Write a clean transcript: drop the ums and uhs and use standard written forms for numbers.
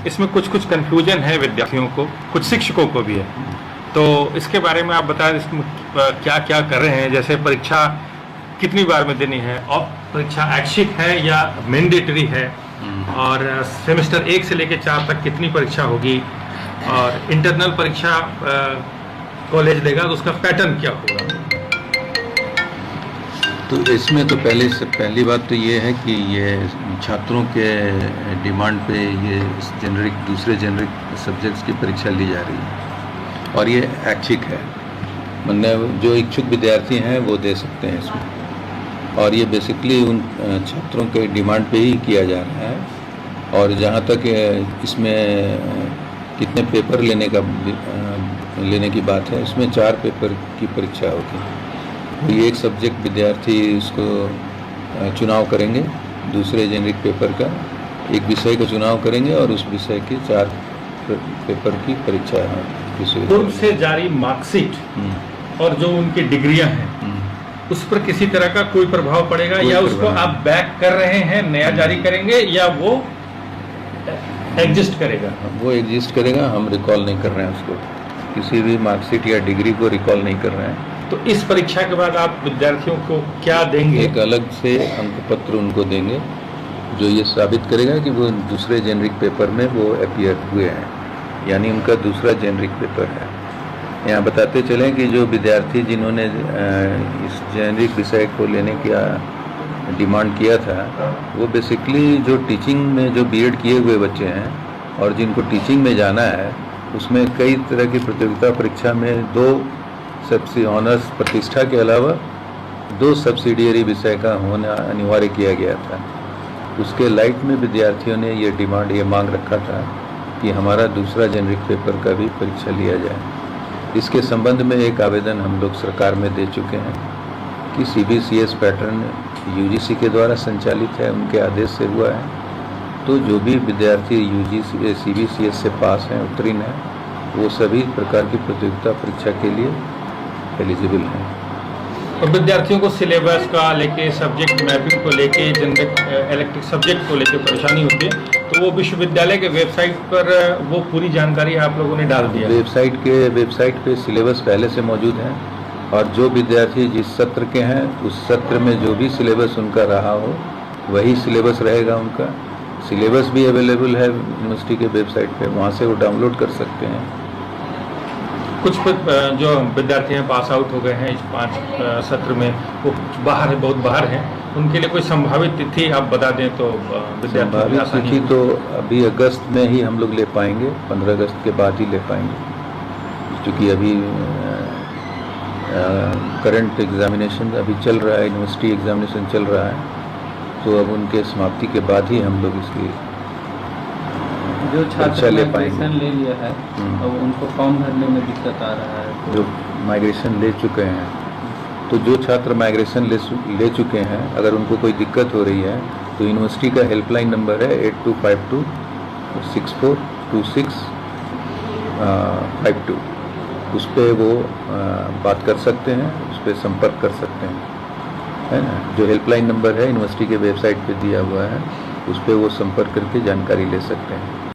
इसमें कुछ कुछ कन्फ्यूजन है विद्यार्थियों को, कुछ शिक्षकों को भी है। तो इसके बारे में आप बताएं, इसमें क्या क्या कर रहे हैं। जैसे परीक्षा कितनी बार में देनी है, और परीक्षा ऐच्छिक है या मैंडेटरी है, और सेमेस्टर 1 से लेकर 4 तक कितनी परीक्षा होगी, और इंटरनल परीक्षा कॉलेज लेगा तो उसका पैटर्न क्या होगा। तो इसमें तो पहली बात तो ये है कि ये छात्रों के डिमांड पे ये दूसरे जेनरिक सब्जेक्ट्स की परीक्षा ली जा रही है, और ये ऐच्छिक है। मतलब जो इच्छुक विद्यार्थी हैं वो दे सकते हैं इसमें, और ये बेसिकली उन छात्रों के डिमांड पे ही किया जा रहा है। और जहाँ तक इसमें कितने पेपर लेने की बात है, इसमें 4 पेपर की परीक्षा होगी। ये एक सब्जेक्ट विद्यार्थी उसको चुनाव करेंगे, दूसरे जेनरिक पेपर का एक विषय का चुनाव करेंगे, और उस विषय के 4 पेपर की परीक्षा है। पूर्व से जारी मार्कशीट और जो उनकी डिग्रियां हैं उस पर किसी तरह का कोई प्रभाव पड़ेगा, या उसको आप बैक कर रहे हैं, नया जारी करेंगे, या वो एग्जिस्ट करेगा? वो एग्जिस्ट करेगा, हम रिकॉल नहीं कर रहे हैं उसको, किसी भी मार्कशीट या डिग्री को रिकॉल नहीं कर रहे हैं। तो इस परीक्षा के बाद आप विद्यार्थियों को क्या देंगे? एक अलग से अंक पत्र उनको देंगे जो ये साबित करेगा कि वो दूसरे जेनरिक पेपर में वो अपीयर हुए हैं, यानी उनका दूसरा जेनरिक पेपर है। यहाँ बताते चलें कि जो विद्यार्थी जिन्होंने इस जेनरिक विषय को लेने की डिमांड किया था, वो बेसिकली जो टीचिंग में जो बीएड किए हुए बच्चे हैं और जिनको टीचिंग में जाना है, उसमें कई तरह की प्रतियोगिता परीक्षा में 2 ऑनर्स प्रतिष्ठा के अलावा 2 सब्सिडियरी विषय का होना अनिवार्य किया गया था। उसके लाइट में विद्यार्थियों ने ये मांग रखा था कि हमारा दूसरा जेनरिक पेपर का भी परीक्षा लिया जाए। इसके संबंध में एक आवेदन हम लोग सरकार में दे चुके हैं कि CBCS पैटर्न UGC के द्वारा संचालित है, उनके आदेश से हुआ है। तो जो भी विद्यार्थी CBCS से पास हैं, उत्तीर्ण हैं, वो सभी प्रकार की प्रतियोगिता परीक्षा के लिए एलिजिबल हैं। और विद्यार्थियों को सिलेबस का लेके, सब्जेक्ट मैपिंग को लेके, जेनरिक इलेक्ट्रिक सब्जेक्ट को लेके परेशानी होती है, तो वो विश्वविद्यालय के वेबसाइट पर वो पूरी जानकारी आप लोगों ने डाल दिया? वेबसाइट पे सिलेबस पहले से मौजूद है, और जो विद्यार्थी जिस सत्र के हैं उस सत्र में जो भी सिलेबस उनका रहा हो वही सिलेबस रहेगा उनका। सिलेबस भी अवेलेबल है यूनिवर्सिटी के वेबसाइट पे, वहाँ से वो डाउनलोड कर सकते हैं। कुछ जो विद्यार्थी हैं पास आउट हो गए हैं इस 5 सत्र में, वो बहुत बाहर हैं, उनके लिए कोई संभावित तिथि आप बता दें तो संभावित तिथि तो अभी अगस्त में ही हम लोग ले पाएंगे, 15 अगस्त के बाद ही ले पाएंगे, क्योंकि अभी करंट एग्जामिनेशन अभी चल रहा है, यूनिवर्सिटी एग्जामिनेशन चल रहा है, तो अब उनके समाप्ति के बाद ही हम लोग इसकी जो छात्र माइग्रेशन ले लिया है तो उनको फॉर्म भरने में दिक्कत आ रहा है। जो माइग्रेशन ले चुके हैं, तो जो छात्र माइग्रेशन ले चुके हैं, अगर उनको कोई दिक्कत हो रही है तो यूनिवर्सिटी का हेल्पलाइन नंबर है 8252 6426 52, उस पर वो बात कर सकते हैं, उस पर संपर्क कर सकते हैं, है ना। जो हेल्पलाइन नंबर है यूनिवर्सिटी के वेबसाइट पे दिया हुआ है, उस पर वो संपर्क करके जानकारी ले सकते हैं।